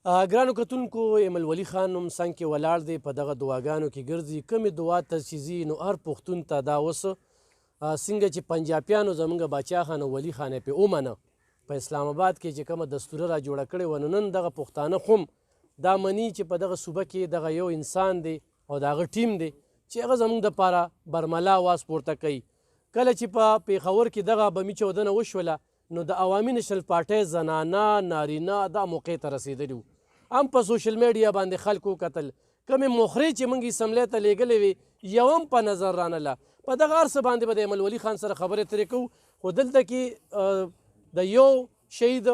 ګرانو کتونکو ام الولي خان هم څنګ کې ولاړ دی په دغه دعاګانو کې ګرځي کومې دعا ته چې ځي نو هر پښتون ته دا اوس څنګه چې پنجابیانو زموږ باچا خان او ولي خان یې پې ومنه په اسلام آباد کې چې کومه دستوره را جوړه کړې وه نو نن دغه پښتانه خو دا مني چې په دغه صوبه کې دغه یو انسان دی او د هغه ټیم دی چې هغه زموږ دپاره برملا آواز پورته کوي کله چې په پېښور کې دغه بمي چاودنه وشوله نو د عوامي نشنل پارټۍ زنانه نارینه دا موقع ته رسېدلي وو هم په سوشل میډیا باندې خلکو کتل کمې مخرې چې موږ اسمبلۍ ته لیږلې وې یو هم په نظر رانله په دغه هر څه باندې به د ایم الولي خان سره خبرې اترې کوو خو دلته کې د یو شهید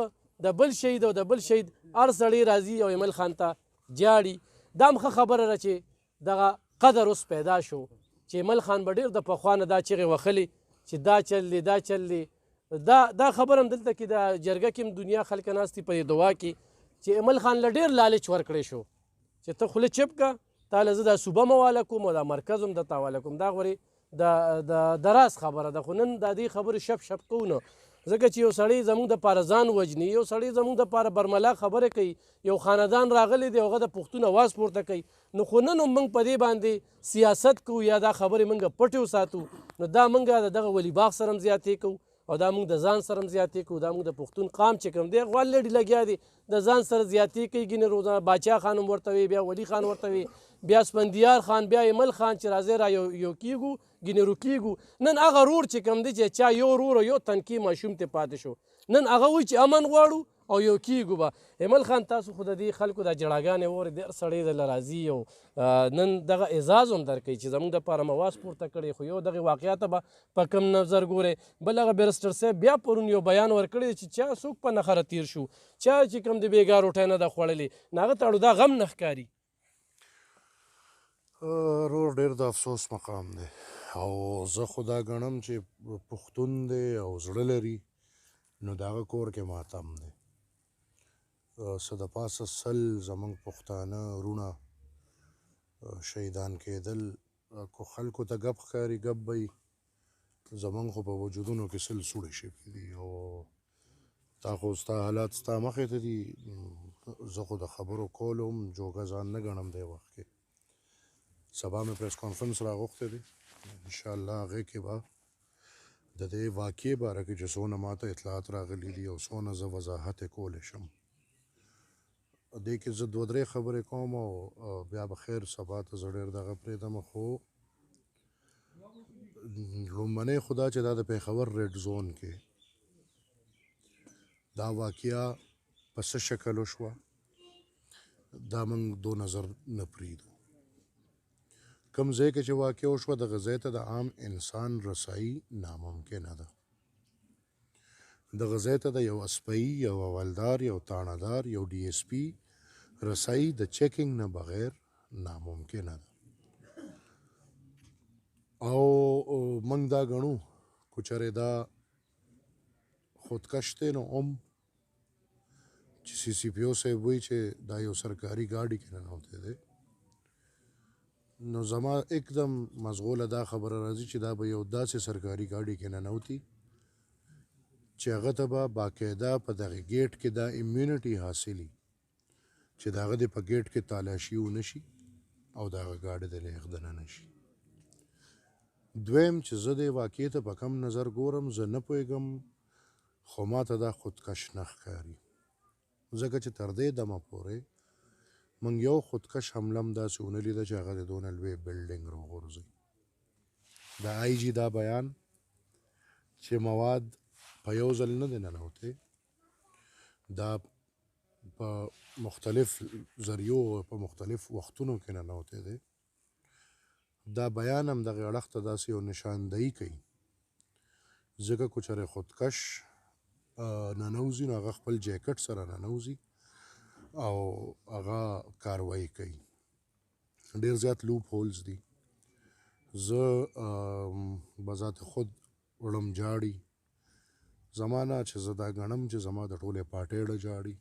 د بل شهید او د بل شهید هر سړی راځي او ایمل خان ته جاړي دا هم ښه خبره ده چې دغه قدر اوس پیدا شو چې ایمل خان به ډېر د پخوا نه دا چغې وهلې چې دا چل دی دا چل دی دا خبر هم دلته کې د جرګه کې هم دنیا خلک ناست دي په دې دعا کې چې ایمل خان له ډېر لالچ ورکړی شو چې ته خوله چپ که تا له زه دا صوبه م حواله کوم او دا مرکز هم درته حواله کوم دا غورې د راز خبره ده خو نن د دې خبرې شپ شپ کوو نه ځکه چې یو سړی زموږ دپاره ځان وژني یو سړی زموږ دپاره برملا خبرې کوي یو خاندان راغلی دی هغه د پښتون اواز پورته کوي نو خو نن هم موږ په دې باندې سیاست کوو یا دا خبرې موږ پټې وساتو نو دا موږ د دغه ولی باغ سره هم زیاتې کوو او دا موږ د ځان سره هم زیاتې کوو دا موږ د پښتون قام چې کوم دی غوالډي لګیا دی د ځان سره زیاتې کوي ګینې روزانه باچا خان هم ورته وي بیا ولی خان ورته وي بیا اسفندیار خان بیا ایمل خان چې راځئ را یو کیږو ګینې روکیږو نن هغه رور چې کوم دی چې چا یو رور او یو تنکي ماشوم ته پاتې شو نن هغه وایي چې امن غواړو او یو کیږو به ایمل خان تاسو خو د دې خلکو دا جړاګانې واورئ ډېر سړی درله راځي او نن دغه اعزاز هم درکوي چې زموږ دپاره م اواز پورته کړی خو یو دغې واقعاتو به په کم نظر ګورئ بل هغه بیرسټر صاحب بیا پرون یو بیان ورکړی دی چې چا څوک په نخره تیر شو چا چې کوم د بېګا روټۍ نه ده خوړلې نو هغه ته اړو دا غم نه ښکاري رور ډېر د افسوس مقام دی او زه خو دا ګڼم چې پښتون دی او زړه لري نو د هغه کور کې ماتم دی څه د پاسه سل زموږ پښتانه وروڼه شهیدان کېدل کو خلکو ته ګپ ښکاري ګپ به وي زموږ خو په وجودونو کې سل سوړې شوي دي او تا خو ستا حالات ستا مخې ته دي زه خو د خبرو کولو هم جوګه ځان نه ګڼم دی وخت کې سبا مې پریس کانفرنس راغوښتی دی انشاءالله هغې کې به د دې واقعې باره کې چې څونه ماته اطلاعات راغلي دي او څونه زه وضاحت یې کولی شم دې کې زه دوه درې خبرې کوم او بیا به خیر سبا ته زه ډېر دغه پرېږدم خو لومړنۍ خو دا چې دا د پېښور ریډ زون کې دا واقعه په څه شکل وشوه دا موږ دو نظر نه پرېږدو کوم ځای کې چې واقعه وشوه دغه ځای ته د عام انسان رسایي ناممکنه ده دغه ځای ته د یو اسپایي یو اولدار یو تاڼهدار یو ډي ایس پي رسایي د چیکینګ نه بغیر ناممکنه ده او موږ دا ګڼو که چېرې دا خودکش دی نو هم چې سی سی پی او صاحب وایي چې دا یو سرکاري ګاډي کې ننوتی دی نو زما एकदम مشغوله دا خبره راځي چې دا به یو داسې سرکاري ګاډي کې ننوتي چې هغه ته به باقاعده په دغه ګیټ کې دا امیونټي حاصلي چې د هغه د په ګیټ کې تالاشي ونه شي او د هغه ګاډي د لیږ دننه شي دویم چې زه دې واقعې ته په کم نظر ګورم زه نه پوهېږم خو ما ته دا خودکش نه ښکاري ځکه چې تر دې دمه پورې موږ یو خودکش حمله هم داسې ونه لیده چې هغه د دونه لوی بلډینګ راوغورځوي د آی جي دا بیان چې مواد په یو ځل نه دی ننوتی دا په مختلف ذریعو په مختلف وختونو کې ننوتی دی دا بیان هم دغې اړخ ته داسې یو نشاندهي کوي ځکه که چېرې خودکش ننوځي نو هغه خپل جیکټ سره ننوځي او هغه کاروایي کوي ډېر زیات لوپ هولز دي زه بذات خود وړم جاړي زما نه چې زه دا ګڼم چې زما د ټولې پارټۍ ډه جاړي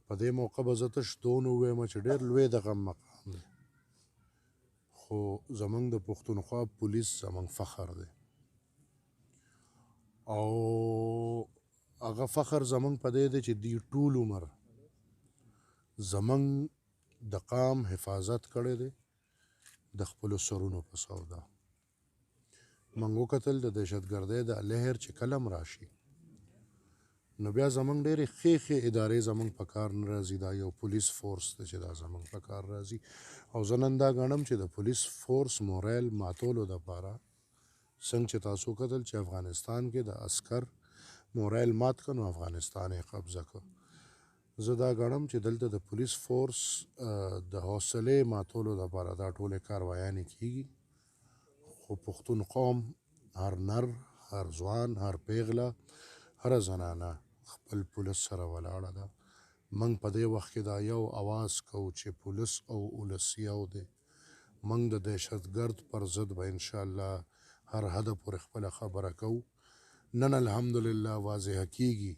په دې موقع به زه تش دون ووایم چې ډېر لوی د غم مقام دی خو زموږ د پښتونخوا پولیس زموږ فخر دی او هغه فخر زموږ په دې دی چې دوی ټول عمر زمونږ د قام حفاظت کړی دی د خپلو سرونو په سودا. موږ وکتل د دهشتګردۍ د لهر چې کله هم راشي نو بیا زمونږ ډېرې ښې ادارې زمونږ په کار نه راځي. دا یو پولیس فورس دی چې دا زمونږ په کار راځي او زه نن دا ګڼم چې د پولیس فورس مورایل ماتولو دپاره څنګه چې تاسو کتل چې افغانستان کې د عسکر مورایل مات کړ نو افغانستان یې قبضه کړ. زه دا ګڼم چې دلته د پولیس فورس د حوصلې ماتولو دپاره دا ټولې کاروایانې کیږي خو پښتون قوم هر نر هر ځوان هر پیغله هره زنانه خپل پولیس سره ولاړه ده. موږ په دې وخت کې دا یو اواز کوو چې پولیس او ولس یو دی. موږ د دهشتګرد پر ضد به انشاءالله هر حده پورې خپله خبره کوو. نن الحمدلله واضحه کیږي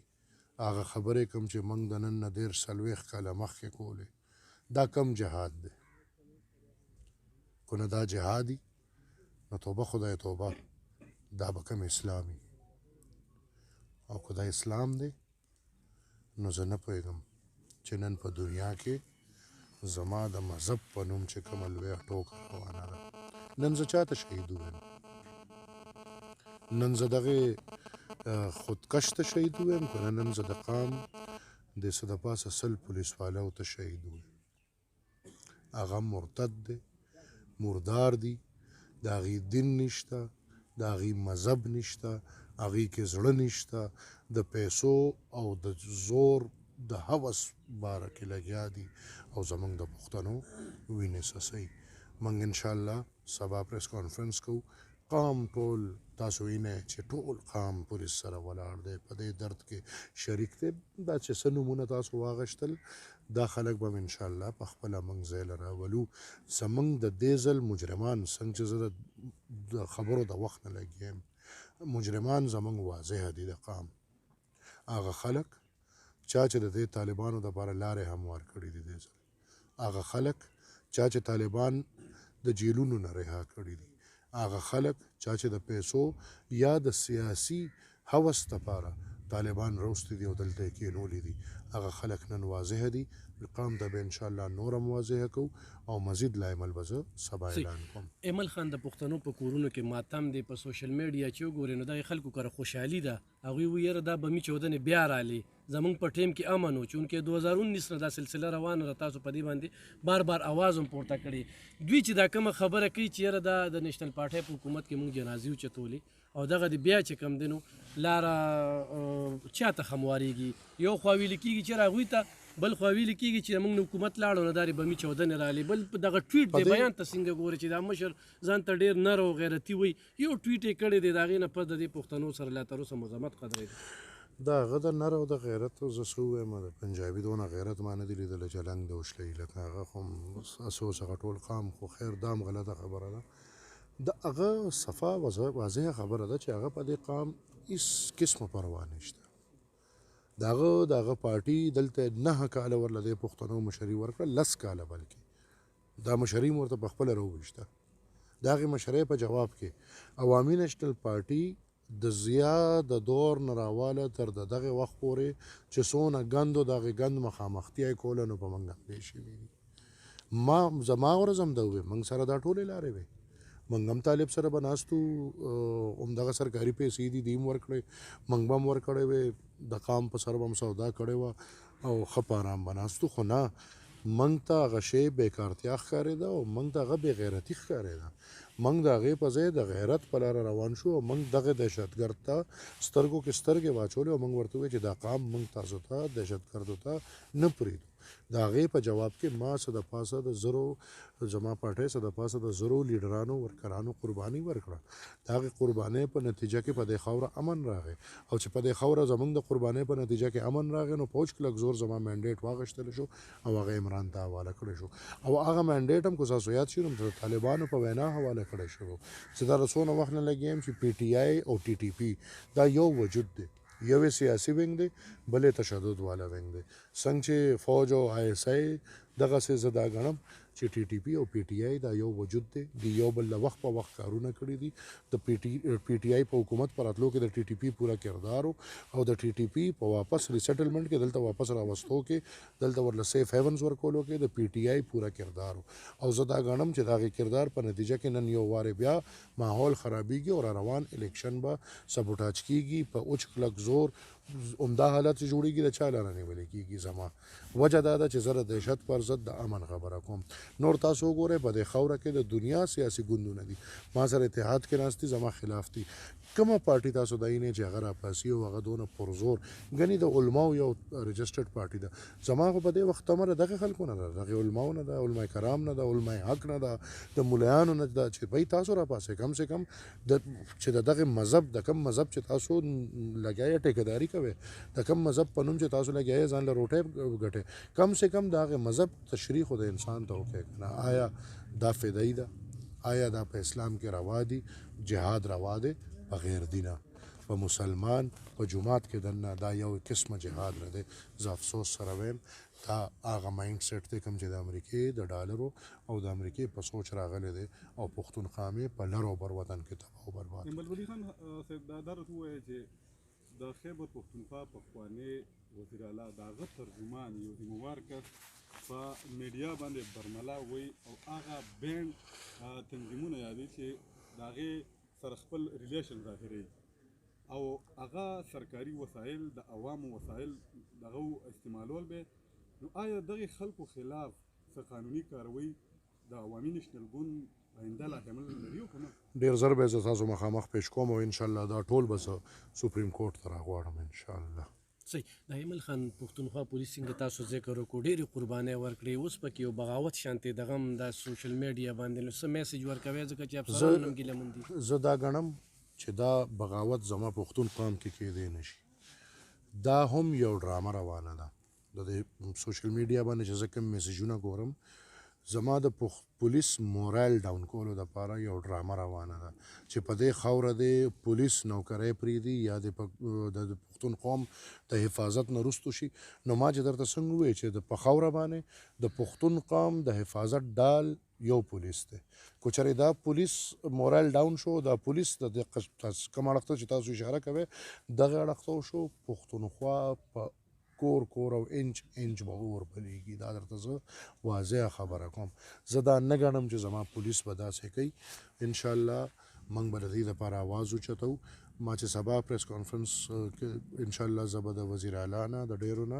هغه خبرې کوم چې موږ د نن نه 40 کاله مخکې کولې دا کم جهاد دی. که نه دا جهادي نو توبه خدای توبه دا به کم اسلامي او که دا اسلام دی نو زه نه پوهېږم چې نن په دنیا کې زما د مذهب په نوم چې کومه لویه ټوکه روانه ده. نن زه چاته شهید ویم؟ نن زه دغې خودکش ته شهید ویم که نه نن زه د قام د څه د پاسه 100 پولیسوالو ته شهید ویم. هغه مرتد دی، مردار دی، د هغې دین نشته، د هغې مذهب نشته، هغې کې زړه نشته، د پیسو او د زور د هوس باره کې لګیا دي او زمونږ د پښتنو وینې څڅوي. موږ انشاءالله سبا پریس کانفرنس کوو. قام ټول تاسو وینئ چې ټول قام پولیس سره ولاړ دی، په دې درد کې شریک دی. دا چې څه نومونه تاسو واغشتل دا خلک به انشاءالله په خپله موږ ځای له راولو. زموږ د دې ځل مجرمان څنګه چې زه د خبرو د وخت نه لګیم مجرمان زموږ واضحه دي. د قام هغه خلک چا چې د دې طالبانو دپاره لارې هموار کړي دي دې ځل، هغه خلک چا چې طالبان د جیلونو نه رها کړي دي، هغه خلک چا چې د پیسو یا د سیاسي هوس دپاره طالبان روستي دي او دلته یې کېنولي دي، هغه خلک نن واضحه دي. قام ته به انشاءالله نور هم واضحه کوو او مزید لایمل به زه سبا اعلان کوم. ایمل خان د پښتنو په کورونو کې ماتم دی په سوشل میډیا چې وګورئ نو دا خلکو کره خوشحالي ده. هغوی وایي یاره دا بمي چودنې بیا رالي زمونږ په ټیم کې امن و چونکې 2019 نه دا سلسله روانه ده. تاسو په دې باندې بار بار آواز هم پورته کړی. دوی چې دا کومه خبره کوي چې یاره دا د نیشنل پارټۍ په حکومت کې موږ جنازې وچتولې او دغه د بیا چې کم دی نو لاره چاته خموارېږي. یو خوا ویل کېږي چې هغوی ته، بل خوا ویل کېږي چې موږ حکومت لاړو نه دارې بمي چودنې رالي. بل دغه ټویټ دی بیان ته څنګه ګوري چې دا مشر ځان ته ډېر نر او غیرتي وایي. یو ټویټ یې کړی دی د هغې نه پس د دې پښتنو سره لا تر اوسه مذمت قدرې دی. د هغه د نر او د غیرت زه څه ووایم، د پنجابي دونه غیرت ما نه دي لیدلی چې لنګ د وشلوي لکه هغه خو اسوس هغه ټول قام خو خیر دا هم غلطه خبره ده. د هغه صفا واضحه خبره ده چې هغه په دې قام هېڅ قسمه پروا نشته. د هغه پارټي دلته 9 کاله ورله دې پښتنو مشري ورکړه، 10 کاله بلکې دا مشري م ورته پخپله راوویشته. د هغې مشرۍ په جواب کې عوامي نیشنل پارټي د ضیا د دور نه راواله تر د دغه وخت پورې چې څونه ګند و د هغې ګند مخامختیا یې کوله نو په موږ حملې شوي دي. زما ورځ هم ده ووې موږ سره دا ټولې لارې وې، موږ هم طالب سره به ناستو، همدغه سرکاري پیسې دي دې هم ورکړی، موږ به هم ورکړی وې، د قام په سر به هم سودا کړې وه او ښه په ارام به ناستو. خو نه، موږ ته هغه شی بېکارتیا ښکارېده او موږ ته هغه بېغیرتي ښکارېده. موږ د هغې په ځای د غیرت په لاره روان شو او موږ دغه دهشتګرد ته سترګو کې سترګې واچولې او موږ ورته وویل چې دا قام موږ تاسو ته دهشتګردو ته نه پرېږدو. د هغې په جواب کې ما څه د پاسه د زرو زما پارټۍ څه د پاسه د زرو لیډرانو ورکرانو قرباني ورکړه. د هغې قربانۍ په نتیجه کې په دې خاوره امن راغی او چې په دې خاوره زموږ د قربانۍ په نتیجه کې امن راغی نو پوج کلک زور زما منډیټ واغشتل شو او هغه عمران ته حواله کړی شو او هغه منډیټ هم که تاسو یاد شي نو د طالبانو په وینا حواله کړی شو. چې دا څونه وخت نه لګیم چې پی ټي آی او ټي ټي پي دا یو وجود دی، یو سیاسي وینګ دی، بل تشدد والا وینګ دی. څنګه چې فوج او آی ایس آی دغسې زه دا ګڼم چې ټي ټي پی او پی ټي آی دا یو وجود دی د یو بل له وخت په وخت کارونه کړي دي د پی ټي آی په حکومت پر راتلو کې د ټي ټي پی پوره کردار او د ټي ټي پی په واپس ریسیټلمنټ کې دلته واپس راوستو کې دلته ورله سیف هیونز ورکولو کې د پی ټي آی پوره کردار او زه دا ګڼم چې د هغې کردار په نتیجه کې نن یو وارې بیا ماحول خرابېږي او روان الیکشن به سبوټاج کېږي په اوچ کلک زور عمده حالت جوړیږي د چا لاره نیولې کېږي زما وجه دا ده چې زه د دهشت پر ضد د امن خبره کوم نور تاسو وګورئ په دې خاوره کې د دنیا سیاسي ګوندونه دي ما سره اتحاد کې ناست دي زما خلاف دي کومه پارټي تاسو دایې چې هغه راپاسي او هغه دونه پرزور ګنې د علماو یو رجسټرډ پارټي ده زما خو په دې وخت مره دغه خلکو نه ده دغه علماو نه ده علماء کرام نه ده علماء حق نه ده د ملایانو نه ده چې بھائی تاسو راپاسئ کم سے کم چې د دغه مذهب د کم مذهب چې تاسو لګیاي ټیکهداري کوئ د کم مذهب په نوم چې تاسو لګیاي ځان له روټۍ ګټئ کم سے کم د هغې مذهب تشریح خو د انسان ته وکړئ که نه آیا دا فدایي ده آیا دا په اسلام کې روا دي جهاد روا دی بغیر دینه په مسلمان په جماعت کې دننه دا یو قسمه جهاد نه دی زه افسوس سره وایم دا هغه مایند سیټ دی کوم چې د امریکې د ډالرو او د امریکې په سوچ راغلی دی او پښتونخوا مې په لر او بر وطن کې تباه او برباد ملولي خان صاحب دا راته ووایه چې د خیبر پښتونخوا پخوانی وزیر اعلی د هغه ترجمان یو ذمهوار کس په میډیا باندې برملا وایي او هغه بینډ تنظیمونه یادوي چې د هغې سره خپل ریلیشن ظاهروي او هغه سرکاري وسایل د عوامو وسایل دغه استعمالول به نو آیا دغه خلکو خلاف څه قانوني کاروي د عوامي نشنل ګوند آینده لا حمل لري او که نه ډېر زر به زه تاسو مخامخ پیش کوم او انشاءالله دا ټول به زه سپریم کورټ ته راغواړم انشاءالله صحیح د ایمل خان پښتونخوا پولیس څنګه تاسو ذکر وکړو ډېرې قربانۍ ورکړې اوس پکې یو بغاوت شانتې دغه هم د سوشل میډیا باندې نو څه میسج ورکوي ځکه چې افسران هم ګیلمن دي زه دا ګڼم چې دا بغاوت زما پښتون قام کې کېدی نشي دا هم یو ډرامه روانه ده د دې سوشل میډیا باندې چې زه کوم میسجونه ګورم زما د پولیس مورال ډاون کولو دپاره یو ډرامه روانه ده چې په دې خاوره د پولیس نوکرۍ پرېږدي یا د پښتون قوم د حفاظت نه رستو شي نو ما چې درته څنګه ووایي چې په خاوره باندې د پښتون قوم د حفاظت ډال یو پولیس دی کو چېرې دا پولیس مورال ډاون شو دا پولیس د کوم اړخ ته چې تاسو اشاره کوئ دغه اړخ ته وشو پښتونخوا په کور او انچ به اور بلیږي دا درته زه واضح خبره کوم زه دا نه ګڼم چې زما پولیس به داسې کوي انشاءالله موږ به د دې دپاره آواز اوچتو ما چې سبا پریس کانفرنس کې انشاءالله زه به د وزیر اعلی نه د ډېرو نه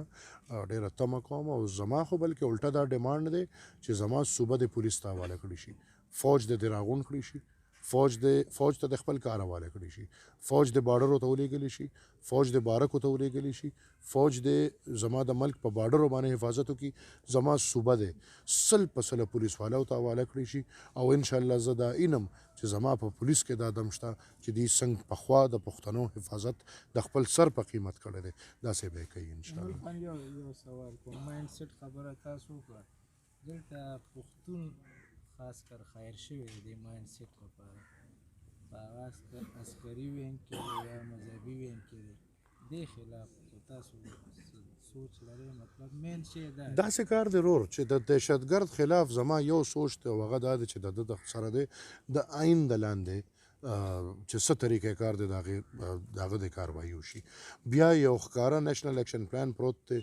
ډېره تمه کوم او زما خو بلکې الټه دا ډیمانډ دی چې زما صوبه د پولیس ته حواله کړي شي فوج د راغونډ کړي شي فوج ته د خپل کار حواله کړي شي فوج د بارډرو ته ولېږلی شي فوج د بارکو ته ولېږلی شي فوج د زما د ملک په بارډرو باندې حفاظت وکړي زما صوبه دی 100% پولیس والاو ته حواله کړي شي او انشاءالله زه دا اینم چې زما په پولیس کې دا دم شته چې دوی څنګه پخوا د پښتنو حفاظت د خپل سر په قیمت کړی دی داسې به یې کوي انشاءالله یو سوال کوم مایند سیټ خبره تاسو وکړه دلته پښتون خاص کر خیر شوی دی مایند سیټ لپاره په هغه عسکري وینګ کې یا مذهبي وینګ کې دی دې خلاف تاسو سوچ لرئ مطلب مین شی دا داسې کار دی رور چې د دهشتګرد خلاف زما یو سوچ دی او هغه دا دی چې د ده سره دی د آئین د لاندې چې څه طریقې کار دی د هغه د کاروایي وشي بیا یو ښکاره نیشنل اکشن پلان پروت دی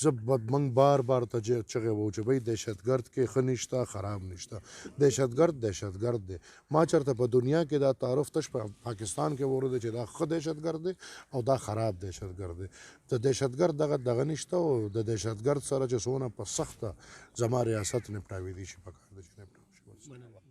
زه موږ بار ته چغې وو چې بھائی دهشتګرد کې ښه نشته خراب نشته دهشتګرد دی ما چېرته په دنیا کې دا تعارف تش په پاکستان کې وره دی چې دا ښه دهشتګرد دی او دا خراب دهشتګرد دی د دهشتګرد دغه نشته او د دهشتګرد سره چې څونه په سخته زما ریاست نپټاوی دی شي پکار دی چې نپټاو شي